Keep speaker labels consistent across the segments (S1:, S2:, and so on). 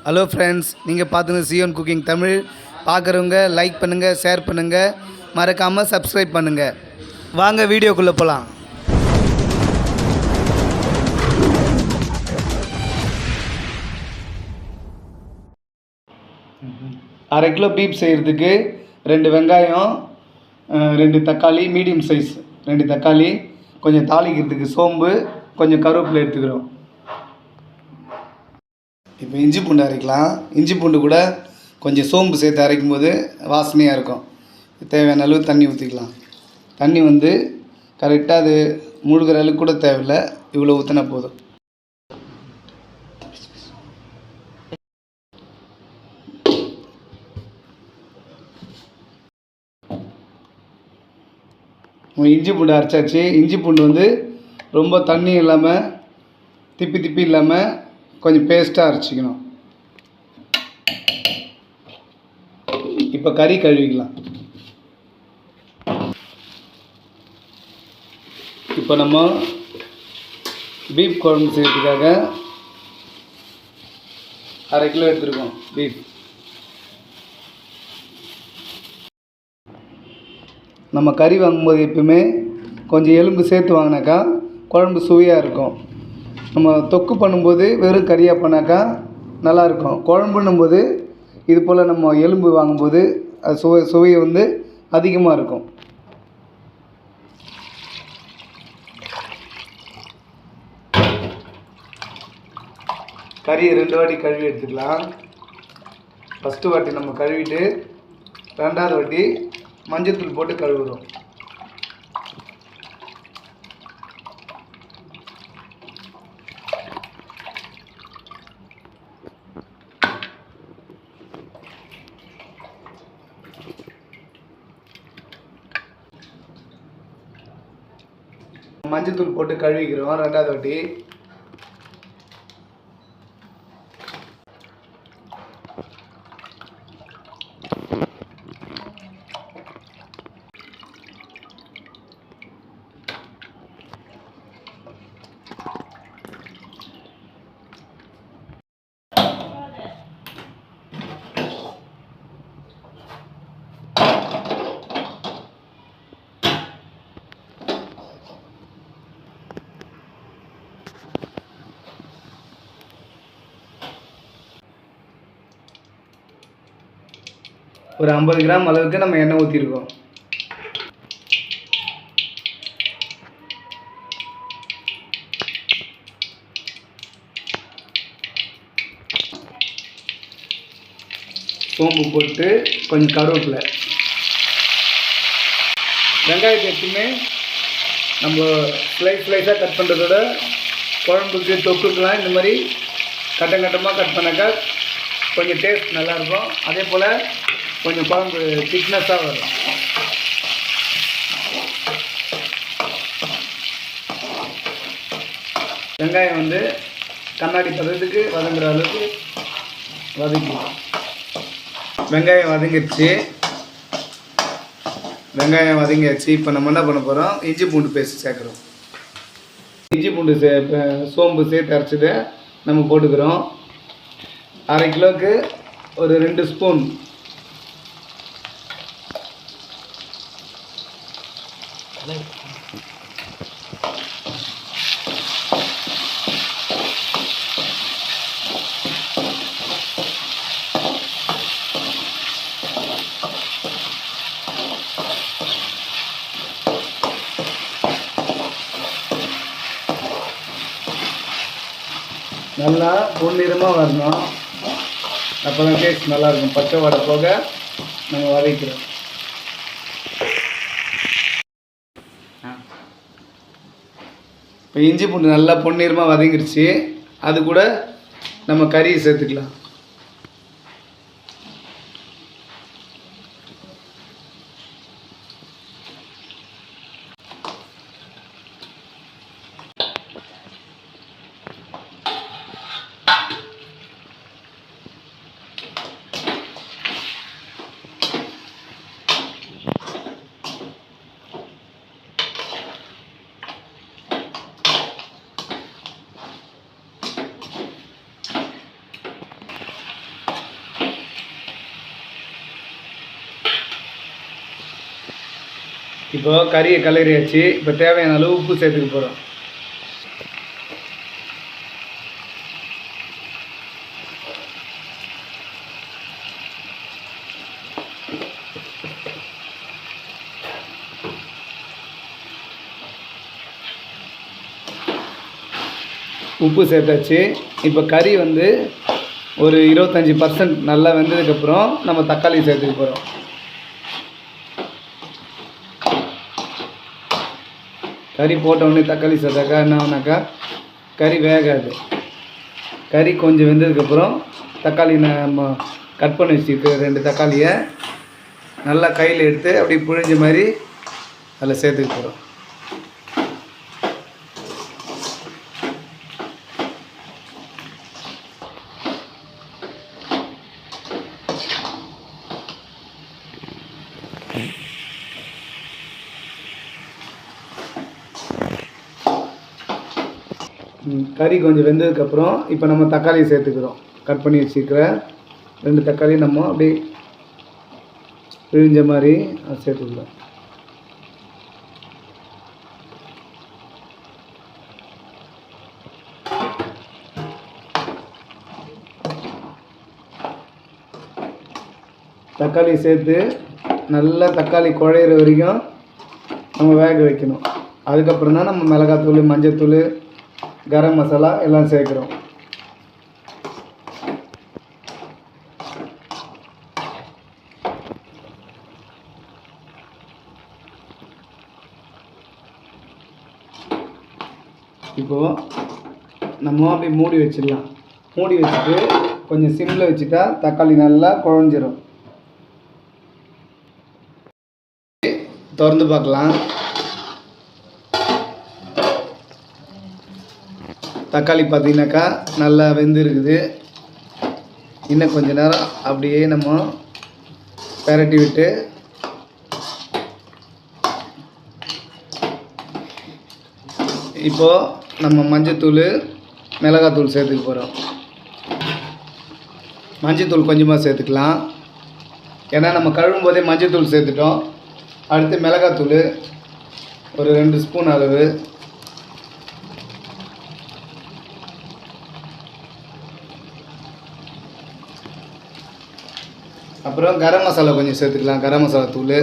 S1: Hello friends, நீங்கள் பார்த்துங்க Zion cooking Tamil. பார்க்குறவங்க லைக் பண்ணுங்கள், ஷேர் பண்ணுங்கள், மறக்காமல் சப்ஸ்கிரைப் பண்ணுங்கள். வாங்க வீடியோக்குள்ளே போகலாம். அரை கிலோ பீப் செய்கிறதுக்கு 2 வெங்காயம், 2 தக்காளி, மீடியம் சைஸ் 2 தக்காளி, கொஞ்சம் தாளிக்கிறதுக்கு சோம்பு, கொஞ்சம் கருவேப்பிலை எடுத்துக்கிறோம். இப்போ இஞ்சி பூண்டு அரைக்கலாம். இஞ்சி பூண்டு கூட கொஞ்சம் சோம்பு சேர்த்து அரைக்கும் போது வாசனையாக இருக்கும். தேவையான அளவு தண்ணி ஊற்றிக்கலாம். தண்ணி கரெக்டாக அது மூழ்கிற அளவுக்கு கூட தேவையில்லை, இவ்வளோ ஊற்றினா போதும். இஞ்சி பூண்டு அரைச்சாச்சு. இஞ்சி பூண்டு ரொம்ப தண்ணி இல்லாமல், திப்பி இல்லாமல் கொஞ்சம் பேஸ்ட்டாக அரைச்சிக்கணும். இப்போ கறி கழுவிக்கலாம். இப்போ நம்ம பீஃப் குழம்பு செய்யறதுக்காக அரை கிலோ எடுத்துருக்கோம் பீஃப். நம்ம கறி வாங்கும்போது எப்பவுமே கொஞ்சம் எலும்பு சேர்த்து வாங்கினாக்கா குழம்பு சுவையாக இருக்கும். நம்ம தொக்கு பண்ணும்போது வெறும் கறியாக பண்ணாக்கா நல்லாயிருக்கும். குழம்புன்னும்போது இது போல் நம்ம எலும்பு வாங்கும்போது அது சுவை அதிகமாக இருக்கும். கறியை 2 வாட்டி கழுவி எடுத்துக்கலாம். ஃபஸ்ட்டு வாட்டி நம்ம கழுவிட்டு 2வது வாட்டி மஞ்சத்தூள் போட்டு கழுவுறோம். மஞ்சத்தூள் போட்டு கழுவிக்கிறோம் 2வது வாட்டி. ஒரு 50 கிராம் அளவுக்கு நம்ம எண்ணெய் ஊற்றிருக்கோம். சோம்பு போட்டு கொஞ்சம் கருவேப்பிலை. வெங்காயத்தை எப்பவுமே நம்ம ஸ்லைஸாக கட் பண்ணுறதோட குழம்புக்கு தொக்குக்கெலாம் இந்த மாதிரி கட்டமாக கட் பண்ணாக்கா கொஞ்சம் டேஸ்ட் நல்லாயிருக்கும். அதே போல் கொஞ்சம் குழம்பு திக்னஸாக வரும். வெங்காயம் கண்ணாடி பதத்துக்கு வதங்குற அளவுக்கு வதக்கிடும். வெங்காயம் வதங்கிடுச்சு. இப்போ நம்ம என்ன பண்ண போகிறோம், இஞ்சி பூண்டு பேஸ்ட் சேர்க்குறோம். இஞ்சி பூண்டு சோம்பு சேர்த்து அரைச்சதை நம்ம போட்டுக்கிறோம். அரை கிலோவுக்கு ஒரு 2 ஸ்பூன். நல்லா பொன்னிறமாக வரணும், அப்போ தான் டேஸ்ட் நல்லாயிருக்கும். பச்சை வடை போக நம்ம வதக்கிறோம். இப்போ இஞ்சி பூண்டு நல்லா பொன்னிறமாக வதங்கிடுச்சு. அது கூட நம்ம கறியை சேர்த்துக்கலாம். இப்போ கறியை கிளறியாச்சு. இப்போ தேவையான அளவு உப்பு சேர்த்துக்க போகிறோம். உப்பு சேர்த்தாச்சு. இப்போ கறி வந்து ஒரு 25% நல்லா வெந்ததுக்கப்புறம் நம்ம தக்காளி சேர்த்துக்க போகிறோம். கறி போட்டவுடனே தக்காளி சேர்த்தாக்கா என்ன ஆகுனாக்கா கறி வேகாது. கறி கொஞ்சம் வெந்ததுக்கப்புறம் தக்காளி நம்ம கட் பண்ணி வச்சுருக்க 2 தக்காளியை நல்லா கையில் எடுத்து அப்படியே புழிஞ்ச மாதிரி அதில் சேர்த்துக்க போகிறோம். கறி கொஞ்சம் வெந்ததுக்கப்புறம் இப்போ நம்ம தக்காளியை சேர்த்துக்கிறோம். கட் பண்ணி வச்சுருக்கிற 2 தக்காளி நம்ம அப்படியே பிழிஞ்ச மாதிரி சேர்த்துக்கிறோம். தக்காளி சேர்த்து நல்லா தக்காளி குழையிற வரைக்கும் நம்ம வேக வைக்கணும். அதுக்கப்புறம் தான் நம்ம மிளகாத்தூள், மஞ்சத்தூள், கரம் மசாலா எல்லாம் சேர்க்குறோம். இப்போது நம்ம அப்படியே மூடி வச்சிடலாம். மூடி வச்சுட்டு கொஞ்சம் சிம்மில் வச்சுட்டா தக்காளி நல்லா குழஞ்சிரும். திறந்து பார்க்கலாம். தக்காளி பார்த்தீங்கன்னாக்கா நல்லா வெந்திருக்குது. இன்னும் கொஞ்ச நேரம் அப்படியே நம்ம பெரட்டி விட்டு இப்போது நம்ம மஞ்சத்தூள், மிளகாத்தூள் சேர்த்துக்க போகிறோம். மஞ்சத்தூள் கொஞ்சமாக சேர்த்துக்கலாம். ஏன்னா நம்ம கழுவும் போதே மஞ்சத்தூள் சேர்த்துட்டோம். அடுத்து மிளகாத்தூள் ஒரு 2 ஸ்பூன் அளவு, அப்புறம் கரம் மசாலா கொஞ்சம் சேர்த்துக்கலாம். கரம் மசாலா தூள்,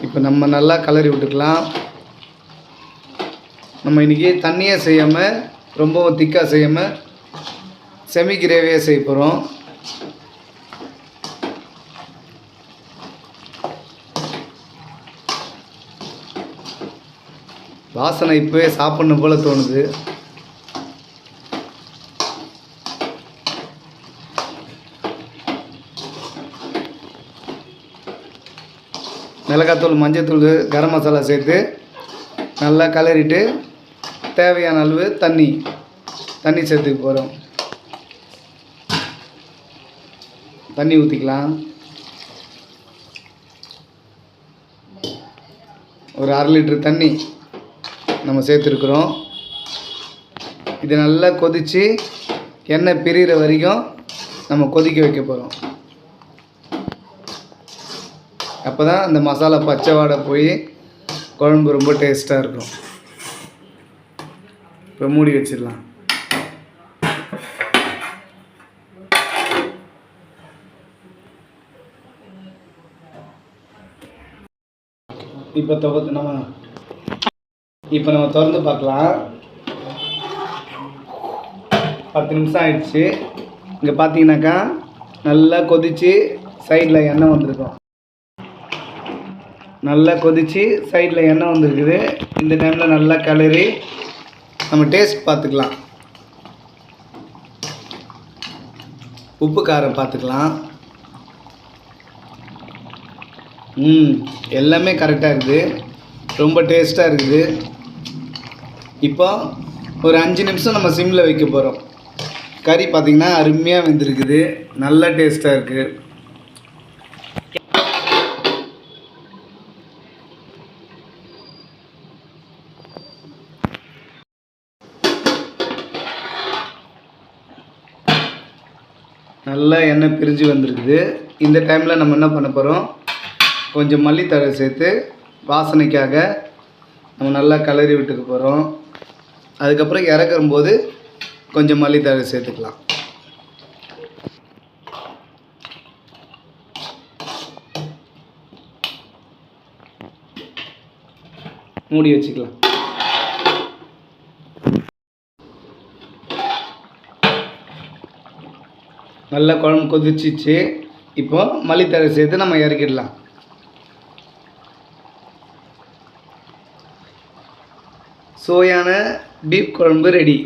S1: இப்போ நம்ம நல்லா கலரி விட்டுக்கலாம். நம்ம இன்றைக்கி தண்ணியே செய்யாமல் ரொம்பவும் திக்காக செய்யாமல் செமி கிரேவியாக செய்ய போகிறோம். வாசனை இப்போவே சாப்பிட்ணும் போல் தோணுது. மிளகாத்தூள், மஞ்சத்தூள், கரம் மசாலா சேர்த்து நல்லா கலரிட்டு தேவையான அளவு தண்ணி சேர்த்துக்க போகிறோம். தண்ணி ஊற்றிக்கலாம். ஒரு 1/2 லிட்டர் தண்ணி நம்ம சேர்த்துருக்குறோம். இது நல்லா கொதித்து எண்ணெய் பிரிகிற வரைக்கும் நம்ம கொதிக்க வைக்க போகிறோம். அப்போ தான் அந்த மசாலா பச்சை வாடை போய் குழம்பு ரொம்ப டேஸ்ட்டாக இருக்கும். இப்போ மூடி வச்சிடலாம். இப்போ நம்ம திறந்து பார்க்கலாம். 10 நிமிஷம் ஆயிடுச்சு. இங்கே பார்த்தீங்கன்னாக்கா நல்லா கொதித்து சைடில் எண்ணெய் வந்திருக்கும். நல்லா கொதித்து சைடில் எண்ணெய் வந்துருக்குது. இந்த டைமில் நல்லா கிளறி நம்ம டேஸ்ட் பார்த்துக்கலாம். உப்பு காரம் பார்த்துக்கலாம். எல்லாமே கரெக்டாக இருக்குது. ரொம்ப டேஸ்ட்டாக இருக்குது. இப்போ ஒரு 5 நிமிஷம் நம்ம சிம்மில் வைக்க போகிறோம். கறி பார்த்திங்கன்னா அருமையாக வெந்திருக்குது. நல்லா டேஸ்ட்டாக இருக்குது. நல்லா எண்ணெய் பிரிஞ்சு வந்திருக்குது. இந்த டைமில் நம்ம என்ன பண்ண போகிறோம், கொஞ்சம் மல்லித்தழை சேர்த்து வாசனைக்காக நம்ம நல்லா கிளறி விட்டுக்க போகிறோம். அதுக்கப்புறம் இறக்கும்போது கொஞ்சம் மல்லித்தழை சேர்த்துக்கலாம். மூடி வச்சுக்கலாம். நல்லா குழம்பு கொதிச்சிச்சு. இப்போ மல்லித்தழை சேர்த்து நம்ம இறக்கிடலாம். சுவையான பீஃப் குழம்பு ரெடி.